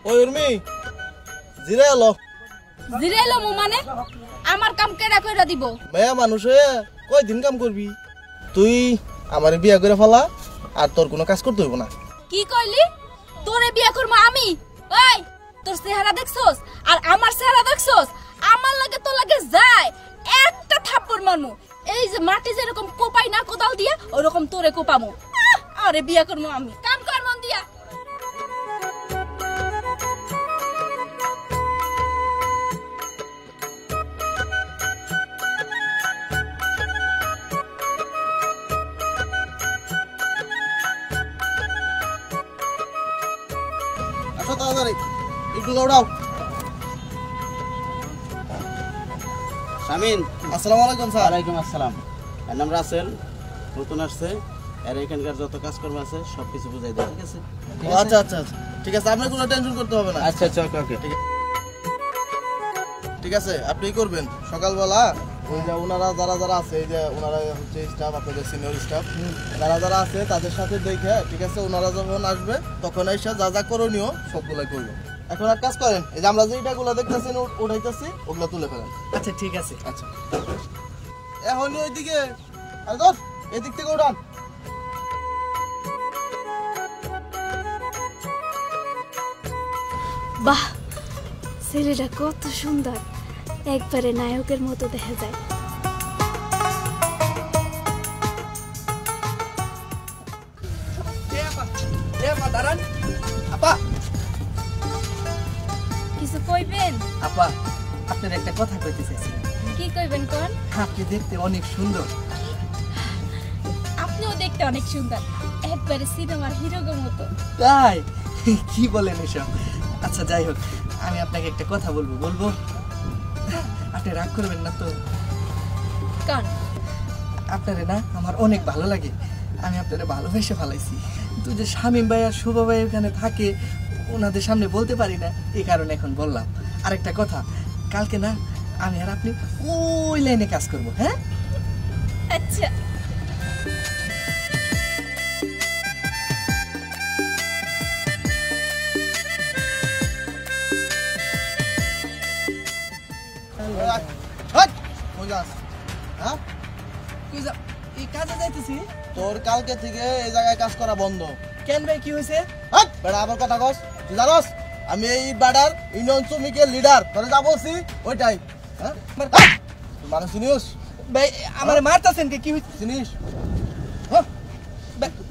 ওই উর্মি জিরে এলো মু মানে আমার কাম কেডা কইরা দিব? মেয়া মানুষ হয়ে কয় দিন কাম করবি? তুই আমার বিয়া করে ফেলা আর তোর কোনো কাজ করতে হইব না। কি কইলি? তোরে বিয়া করব আমি? ওই তোর চেহারা দেখছস আর আমার চেহারা দেখছস? আমার লাগে তো লাগে যায় একটা থাপ্পড় মারমু। এই যে মাটি যেরকম কোপাই না কোদাল দিয়া ওরকম তোরে কোপামু। আরে বিয়া করব আমি। কাম কর মন দিয়া। আসো তাড়াতাড়ি একটু দৌড়াও। শামিন, আসসালামু আলাইকুম স্যার। ওয়ালাইকুম আসসালাম। এর নাম রাসেল, নতুন আসছে। এর এখানকার যত কাজকর্ম আছে সবকিছু বুঝাই দেয়, ঠিক আছে? আচ্ছা আচ্ছা আচ্ছা ঠিক আছে, আপনার কোনো টেনশন করতে হবে না। আচ্ছা আচ্ছা, ওকে ওকে। ঠিক আছে, আপনি করবেন সকালবেলা ওই যে ওনারা যারা যারা আছে, এই যে ওনারা হচ্ছে স্টাফ, আপনাদের সিনিয়র স্টাফ যারা যারা আছে তাদের সাথে দেখে, ঠিক আছে, ওনারা যখন আসবে তখন এসে যা যা করণীয় সবগুলাই করবে। এখন এক কাজ করেন, এই যে আমরা যে ইটাগুলো দেখতেছি উঠাইতেছি ওগুলো তুলে ফেলেন। আচ্ছা ঠিক আছে। আচ্ছা এখনই ওইদিকে, আরে ধর এদিক থেকে উঠান। বাহ, ছেলেটা কত সুন্দর, একবারে নায়কের মতো দেখা যায়। দাঁড়ান আপা। কিছু কইবেন? আপা, আপনার একটা কথা কইতে চাইছি। কি কইবেন কোন? আপনি দেখতে অনেক সুন্দর। আপনিও দেখতে অনেক সুন্দর, একবারে সিনেমার হিরোর মতো। তাই? কি বলেন এসব? আচ্ছা যাই হোক, আমি আপনাকে একটা কথা বলবো। আপনি রাগ করবেন না তো? কারণ আপনারে না আমার অনেক ভালো লাগে, আমি আপনারে ভালোবেসে ফেলাইছি। কিন্তু যে শামীম ভাই আর শুভ ভাই ওখানে থাকে, ওনাদের সামনে বলতে পারি না, এই কারণে এখন বললাম। আরেকটা কথা, কালকে না আমি আর আপনি ওই লাইনে কাজ করবো। হ্যাঁ আচ্ছা। এই কাজে যাইতেছি। তোর কালকে থেকে এই জায়গায় কাজ করা বন্ধ। কেন ভাই, কি হয়েছে? বেড়া আবার কথা কস, তুই জানোস আমি এই বাডার ইউনিয়ন শ্রমিকের লিডার, তোরে যা বলছি ওইটাই। হ্যাঁ মানুষ চিনিস ভাই আমার মারতেছেন কি হয়েছে? চিনিস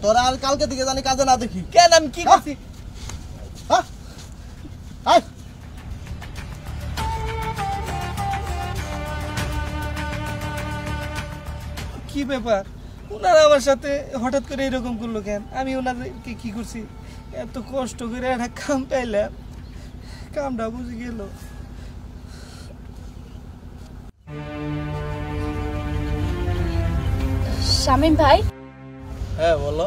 তোরা আর কালকে থেকে জানি কাজে না দেখি। কেন, আমি কি করছি? কি ব্যাপার, ওনারা আমার সাথে হঠাৎ করে এরকম করলো কেন? আমি ওনাদেরকে কি করছি? এত কষ্ট করে একটা কাম পাইলাম, কামটা বুঝে গেল। শামীম ভাই, হ্যাঁ বলো।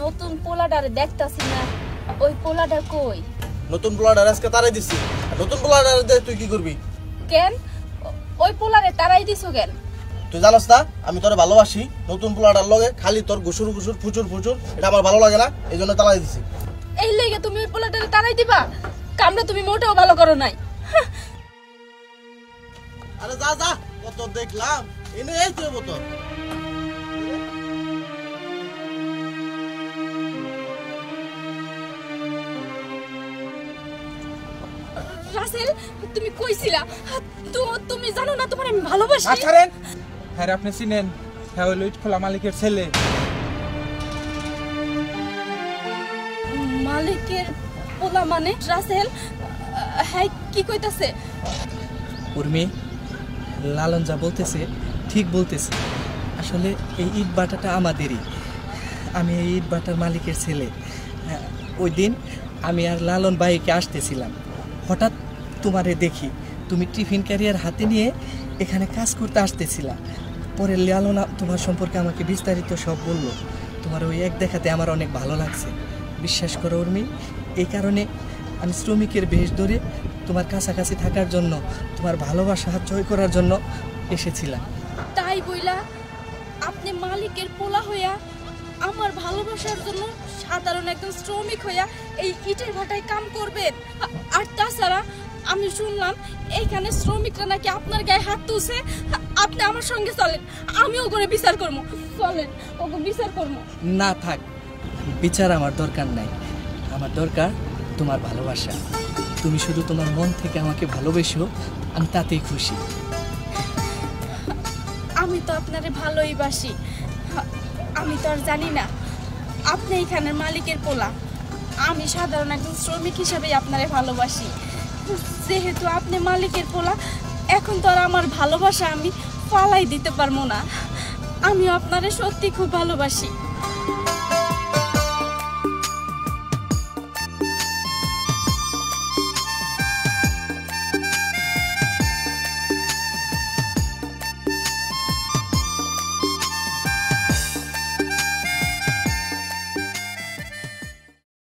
নতুন পোলাটারে দেখতাছি না, ওই পোলাটা কই? নতুন পোলাডার আজকে তারাই দিছি। নতুন পোলাডার তুই কি করবি? কেন ওই পোলারে তারাই দিছো কেন? তুই জানোস না আমি তোরে ভালোবাসি। নতুন পোলাডার লগে খালি তোর ঘুষুর ঘুষুর ফুচুর ফুচুর, এটা আমার ভালো লাগে না, এই জন্য তারাই দিছি। এই লেগে তুমি ওই পোলাটারে তারাই দিবা? কামটা তুমি মোটেও ভালো করো নাই। আরে যা যা, কত দেখলাম এনে এই তুই বোতল। রাসেল, তুমি কইছিলা তুমি জানো না তোমার আমি ভালোবাসি? আছারেন, হ্যাঁ আপনি চিনেন, হ্যাঁ ওই লুট খোলা মালিকের ছেলে। মালিকের পোলা মানে? রাসেল হ্যাঁ কি কইতাছে? উর্মি, লালন যা বলতেছে ঠিক বলতেছে। আসলে এই ইট বাটাটা আমাদেরই, আমি এই ইট বাটার মালিকের ছেলে। ওই দিন আমি আর লালন বাইকে আসতেছিলাম, হঠাৎ তোমারে দেখি তুমি টিফিন ক্যারিয়ার হাতে নিয়ে এখানে কাজ করতে আসতেছিলা। পরে লালন তোমার সম্পর্কে আমাকে বিস্তারিত সব বলল। তোমার ওই এক দেখাতে আমার অনেক ভালো লাগছে, বিশ্বাস করো উর্মি। এই কারণে আমি শ্রমিকের বেশ ধরে তোমার কাছাকাছি থাকার জন্য, তোমার ভালোবাসা জয় করার জন্য এসেছিলাম। তাই বইলা আপনি মালিকের পোলা হইয়া আমার ভালোবাসার জন্য সাধারণ একজন শ্রমিক হইয়া এই ইটের ভাটায় কাম করবেন? আর তাছাড়া আমি শুনলাম এইখানে শ্রমিকরা নাকি আপনার গায়ে হাত তুলছে। আপনি আমার সঙ্গে চলেন, আমিও করে বিচার করবো। চলেন, ওকে বিচার করবো। না থাক, বিচার আমার দরকার নাই। আমার দরকার তোমার ভালোবাসা। তুমি শুধু তোমার মন থেকে আমাকে ভালোবেসো, আমি তাতেই খুশি। আমি তো আপনারে ভালোই বাসি। আমি তো আর জানি না আপনি এখানের মালিকের পোলা। আমি সাধারণ একজন শ্রমিক হিসাবেই আপনারে ভালোবাসি। যেহেতু আপনি মালিকের পোলা, এখন তো আর আমার ভালোবাসা আমি পালাই দিতে পারবো না। আমি আপনারে সত্যি খুব ভালোবাসি।